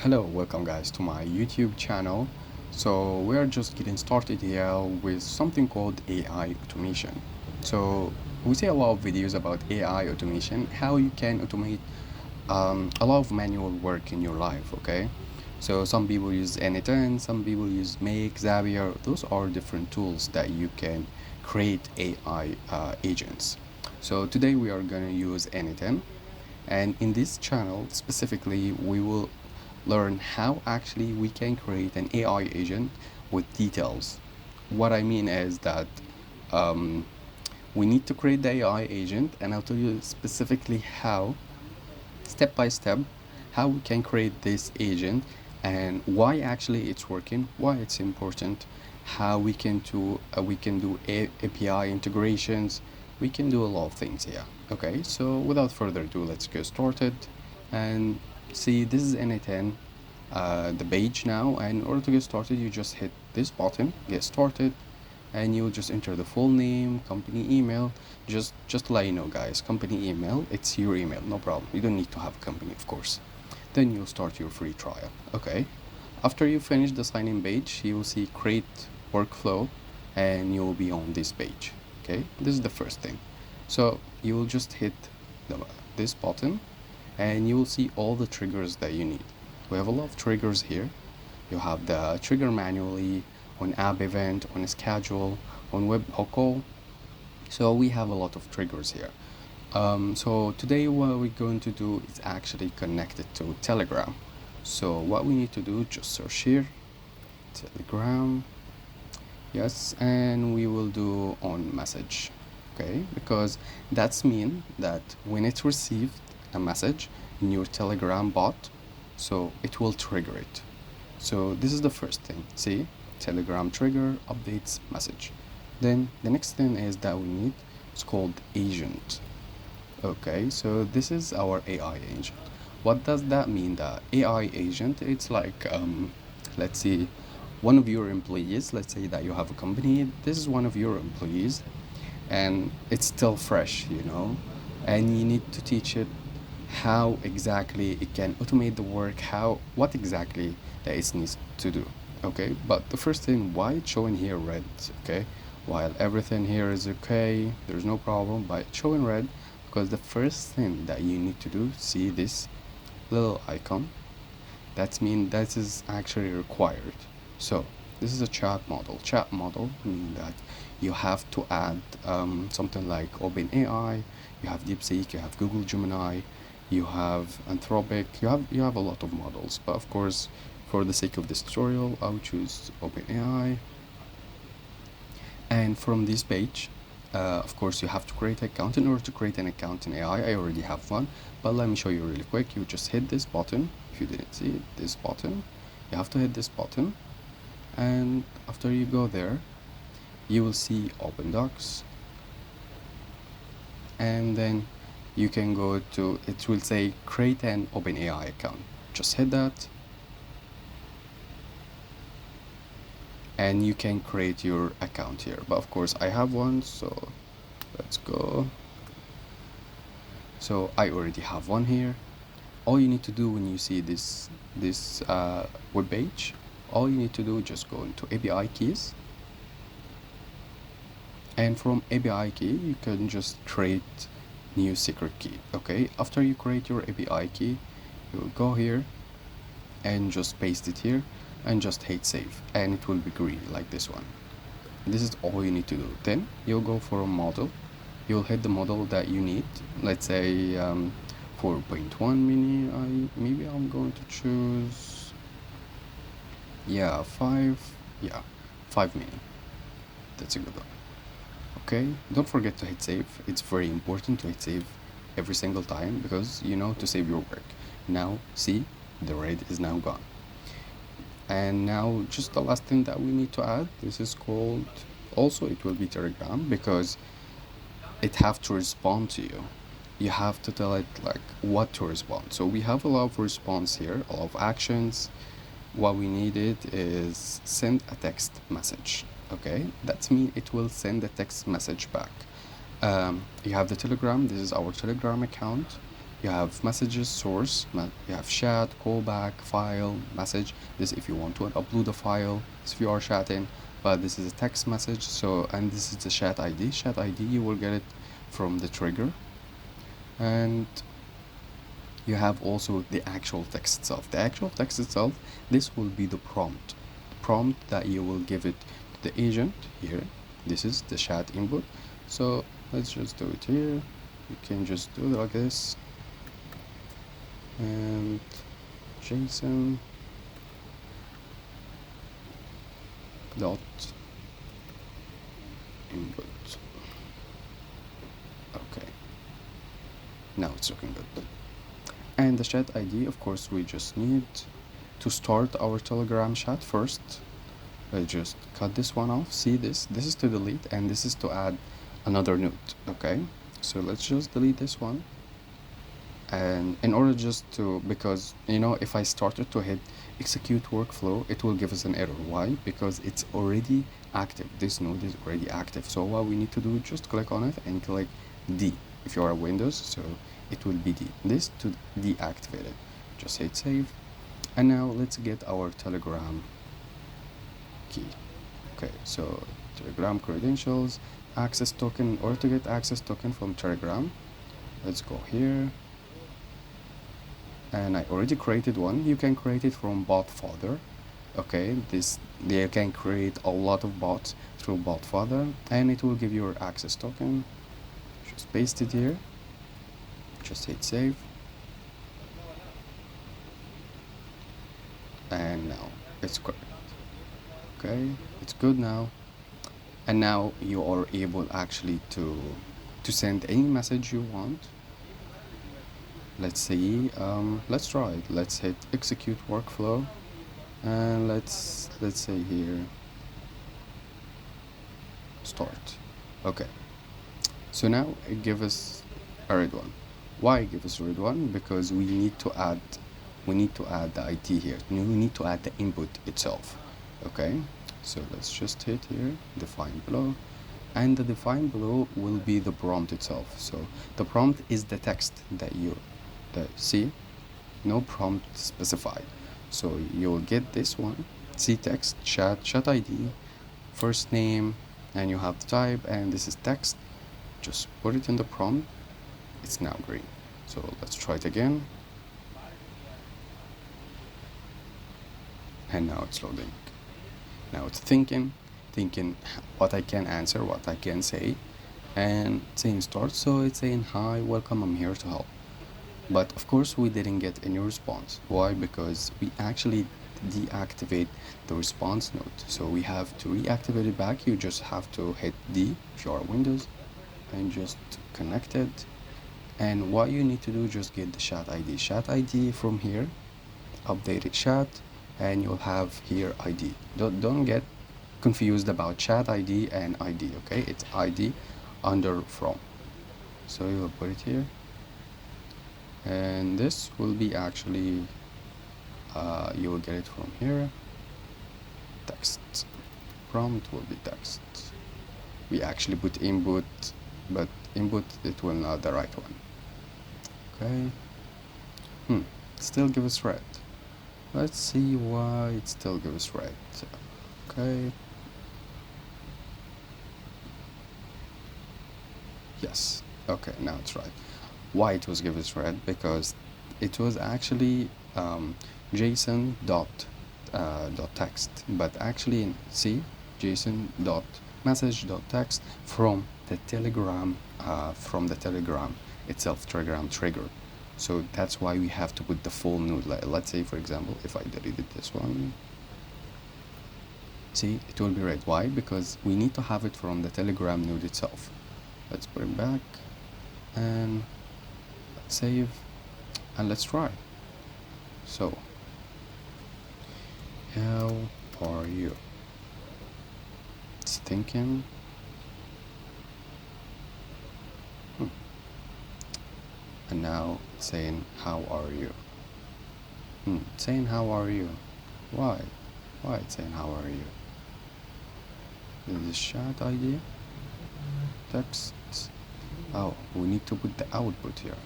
Hello, welcome guys to my YouTube channel. So we are just getting started here with something called AI automation. So we see a lot of videos about AI automation, how you can automate a lot of manual work in your life, okay? So some people use n8n, some people use Make, Zapier. Those are different tools that you can create AI agents. So today we are going to use n8n, and in this channel specifically we will learn how actually we can create an AI agent with details. What I mean is that um, we need to create the AI agent, and I'll tell you specifically how, step by step, how we can create this agent and why actually it's working, why it's important, how we can do API integrations. We can do a lot of things here. Okay, so without further ado, let's get started and see. This is n8n, the page now, and in order to get started you just hit this button, get started, and you'll just enter the full name, company email. Just to let you know guys, company email, it's your email, no problem. You don't need to have a company, of course. Then you'll start your free trial. Okay, after you finish the sign-in page, you will see create workflow, and you will be on this page. Okay, this is the first thing. So you will just hit this button, and you will see all the triggers that you need. We have a lot of triggers here. You have the trigger manually, on app event, on a schedule, on web or call. So we have a lot of triggers here. So today what we're going to do is actually connect it to Telegram. So what we need to do, just search here, Telegram, yes, and we will do on message, okay, because that's mean that when it received a message in your Telegram bot, so it will trigger it. So this is the first thing. See, Telegram trigger updates message. Then the next thing is that we need, it's called agent. Okay, so this is our AI agent. What does that mean? The AI agent, it's like let's see, one of your employees, let's say that you have a company, this is one of your employees, and it's still fresh, and you need to teach it how exactly it can automate the work, what exactly that it needs to do. Okay, but the first thing, why it's showing here red? Okay, while everything here is okay, there's no problem, but it's showing red because the first thing that you need to do, see this little icon, that means that is actually required. So this is a chat model meaning that you have to add something like OpenAI, you have DeepSeek, you have Google Gemini, you have Anthropic, you have a lot of models, but of course for the sake of this tutorial I'll choose OpenAI. And from this page, of course you have to create an account. In order to create an account in AI, I already have one, but let me show you really quick. You just hit this button. If you didn't see it, this button, you have to hit this button, and after you go there you will see Open Docs, and then you can go to, it will say create an OpenAI account. Just hit that and you can create your account here. But of course I have one, so let's go. So I already have one here. All you need to do when you see this web page, all you need to do, just go into API keys, and from API key you can just create new secret key. Okay, after you create your API key, you will go here and just paste it here and just hit save, and it will be green like this one. This is all you need to do. Then you'll go for a model, you'll hit the model that you need. Let's say 4.1 mini. Maybe I'm going to choose 5 mini. That's a good one. Okay, don't forget to hit save. It's very important to hit save every single time, because to save your work. Now see, the red is now gone. And now just the last thing that we need to add, this is called, also it will be Telegram, because it have to respond to you. You have to tell it like what to respond. So we have a lot of response here, a lot of actions. What we needed is send a text message. Okay, that means it will send a text message back. You have the Telegram, this is our Telegram account. You have messages, source, you have chat, callback, file, message. This if you want to upload a file, this if you are chatting, but this is a text message. So, and this is the chat ID. Chat ID, you will get it from the trigger. And you have also the actual text itself. The actual text itself, this will be the prompt. Prompt that you will give it to the agent here. This is the chat input. So let's just do it here. You can just do it like this. And JSON dot input. Okay. Now it's looking good. And the chat ID, of course, we just need to start our Telegram chat first. Let's just cut this one off. See this? This is to delete, and this is to add another node. Okay, so let's just delete this one. And in order just to, because you know, if I started to hit execute workflow, it will give us an error. Why? Because it's already active. This node is already active. So what we need to do, just click on it and click D if you are Windows. So it will be D. This to deactivate it. Just hit save. And now let's get our Telegram key. Okay, so Telegram credentials, access token. In order to get access token from Telegram, let's go here. And I already created one. You can create it from Botfather. Okay, you can create a lot of bots through Botfather, and it will give you your access token. Just paste it here. Just hit save. And now it's correct. Okay, it's good now. And now you are able actually to send any message you want. Let's see, let's try it. Let's hit execute workflow, and let's say here start. Okay, so now it gives us a red one. Why give us a red one? Because we need to add the ID here. We need to add the input itself. Okay, so let's just hit here define below, and the define below will be the prompt itself. So the prompt is the text that you see, no prompt specified. So you'll get this one, see text, chat ID, first name, and you have the type, and this is text. Just put it in the prompt. It's now green. So let's try it again. And now it's loading. Now it's thinking what I can answer, what I can say, and saying start. So it's saying hi, welcome, I'm here to help. But of course we didn't get any response. Why? Because we actually deactivate the response node. So we have to reactivate it back. You just have to hit D if you are Windows and just connect it. And what you need to do, just get the chat ID. Chat ID from here, update it chat, and you'll have here ID. Don't get confused about chat ID and ID, okay? It's ID under from. So you'll put it here. And this will be actually you will get it from here. Text prompt will be text. We actually put input, but input it will not the right one. Okay. Still give us red. Let's see why it still gives us red. Okay. Yes. Okay, now it's right. Why it was given as red? Because it was actually JSON dot text, but actually in C JSON dot message dot text from the Telegram itself, Telegram trigger. So that's why we have to put the full node. Let's say, for example, if I deleted this one, see, it will be red. Why? Because we need to have it from the Telegram node itself. Let's put it back and let's save and let's try. So, how are you? It's thinking. And now it's saying, how are you? It's saying, how are you? Why? Why it's saying, how are you? Is this chat ID? Text. Oh, we need to put the output here.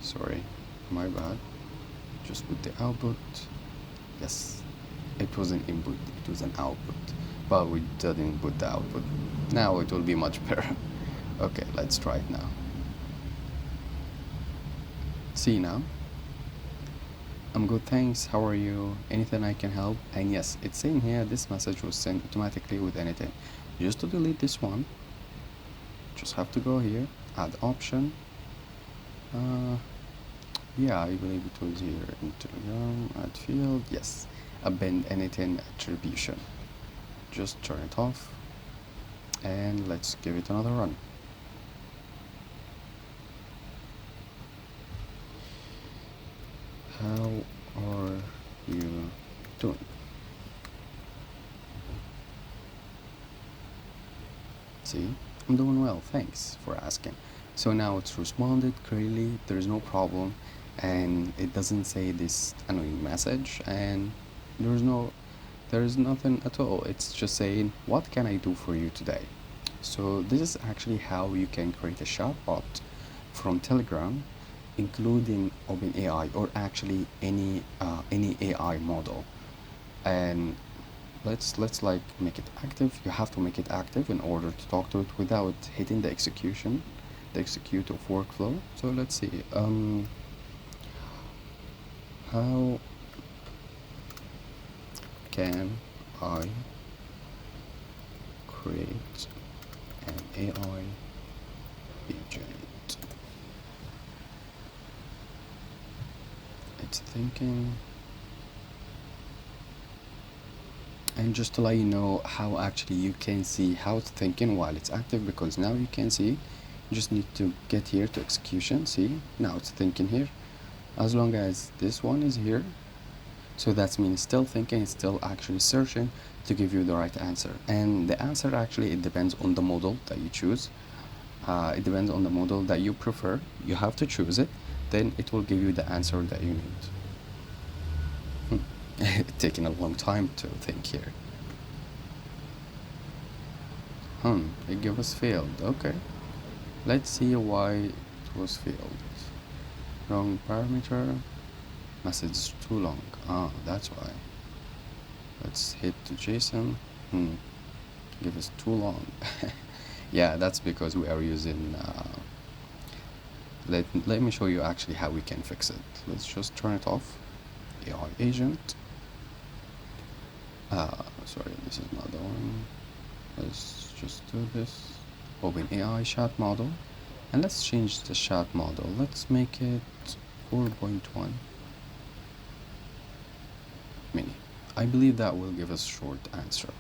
sorry, my bad. Just put the output. Yes, it was an input, it was an output, but we didn't put the output. Now it will be much better. Okay, let's try it now. See now? I'm good, thanks. How are you? Anything I can help? And yes, it's saying here this message was sent automatically with n8n. Just to delete this one, just have to go here, add option. Yeah, I believe it was here in Telegram, add field, yes. Append n8n attribution. Just turn it off and let's give it another run. How are you doing? See, I'm doing well, thanks for asking. So now it's responded clearly, there's no problem, and it doesn't say this annoying message, and there is nothing at all. It's just saying, what can I do for you today? So this is actually how you can create a chatbot from Telegram, including OpenAI or actually any AI model. And let's like make it active. You have to make it active in order to talk to it without hitting the execute of workflow. So let's see. How can I create an AI agent? It's thinking. And just to let you know how actually you can see how it's thinking while it's active, because now you can see, you just need to get here to execution. See, now it's thinking here. As long as this one is here, so that means still thinking, it's still actually searching to give you the right answer. And the answer actually, it depends on the model that you choose. It depends on the model that you prefer. You have to choose it, then it will give you the answer that you need. Taking a long time to think here. It gave us failed. Okay, let's see why it was failed. Wrong parameter, message is too long. That's why. Let's hit to JSON. Give us too long. Yeah, that's because we are using let me show you actually how we can fix it. Let's just turn it off. AI agent. Sorry, this is not the one. Let's just do this. OpenAI chat model, and let's change the chat model. Let's make it 4.1 mini. I believe that will give us short answer.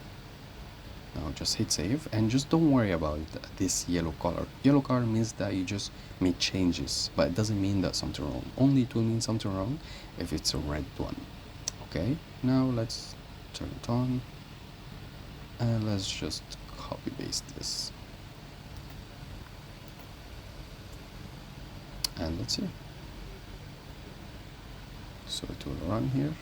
Now just hit save, and just don't worry about this yellow color. Yellow color means that you just made changes, but it doesn't mean that something wrong. Only it will mean something wrong if it's a red one. Okay, now let's turn it on, and let's just copy paste this, and let's see. So it will run here.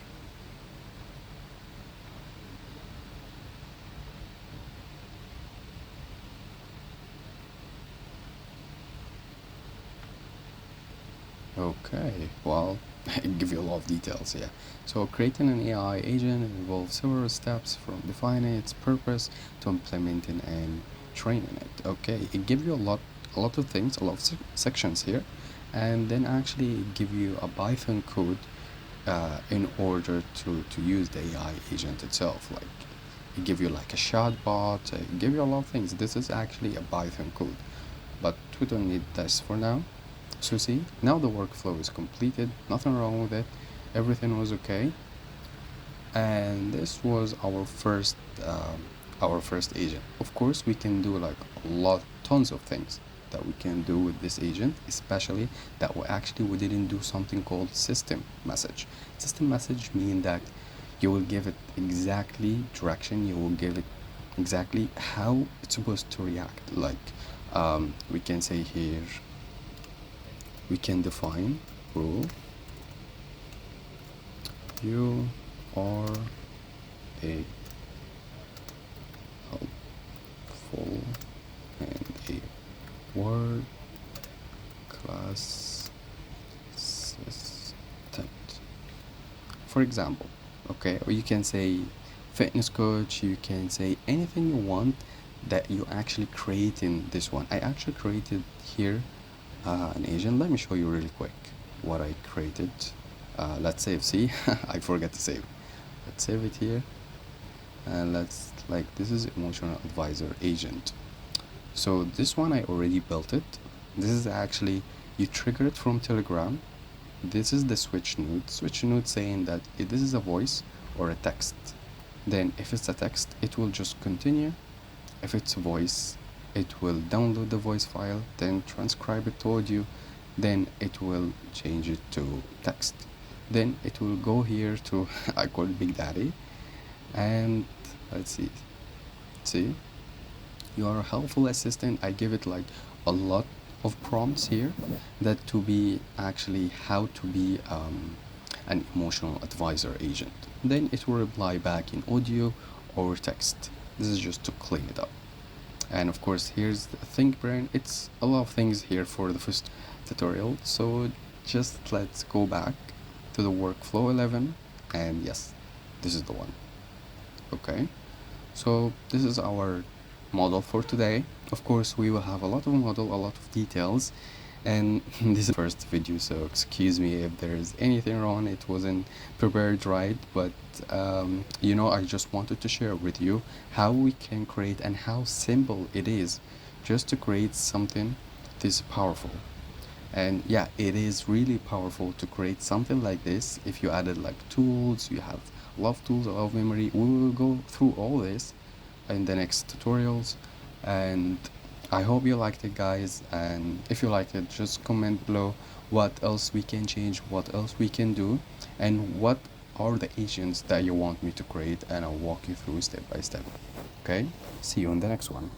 Okay, well, it gives you a lot of details, yeah. So creating an AI agent involves several steps, from defining its purpose to implementing and training it. Okay, it gives you a lot of things, a lot of sections here, and then actually give you a Python code in order to use the AI agent itself. Like, it give you like a chatbot, it give you a lot of things. This is actually a Python code, but we don't need this for now. So see, now the workflow is completed, nothing wrong with it, everything was okay. And this was our first agent. Of course, we can do like tons of things that we can do with this agent, especially that we didn't do something called system message. System message mean that you will give it exactly direction, you will give it exactly how it's supposed to react. Like, we can say here, we can define rule. You are a helpful and a world class for example, okay, or you can say fitness coach, you can say anything you want that you actually create in this one. I actually created here an agent. Let me show you really quick what I created. Let's save. See, I forgot to save. Let's save it here, and let's, like, this is emotional advisor agent. So this one I already built it. This is actually, you trigger it from Telegram. This is the switch node saying that this is a voice or a text. Then if it's a text, it will just continue. If it's a voice, it will download the voice file, then transcribe it to audio, then it will change it to text. Then it will go here to I call it Big Daddy, and let's see, you are a helpful assistant. I give it like a lot of prompts here that to be actually how to be an emotional advisor agent. Then it will reply back in audio or text. This is just to clean it up. And of course, here's the think brain. It's a lot of things here for the first tutorial. So just let's go back to the workflow 11, and yes, this is the one. Okay, so this is our model for today. Of course, we will have a lot of model, a lot of details, and this is the first video, so excuse me if there's anything wrong. It wasn't prepared right, but you know, I just wanted to share with you how we can create and how simple it is just to create something this powerful. And yeah, it is really powerful to create something like this. If you added like tools, you have a lot of tools, a lot of memory. We will go through all this in the next tutorials, and I hope you liked it, guys. And if you liked it, just comment below what else we can change, what else we can do, and what are the agents that you want me to create, and I'll walk you through step by step. Okay, see you on the next one.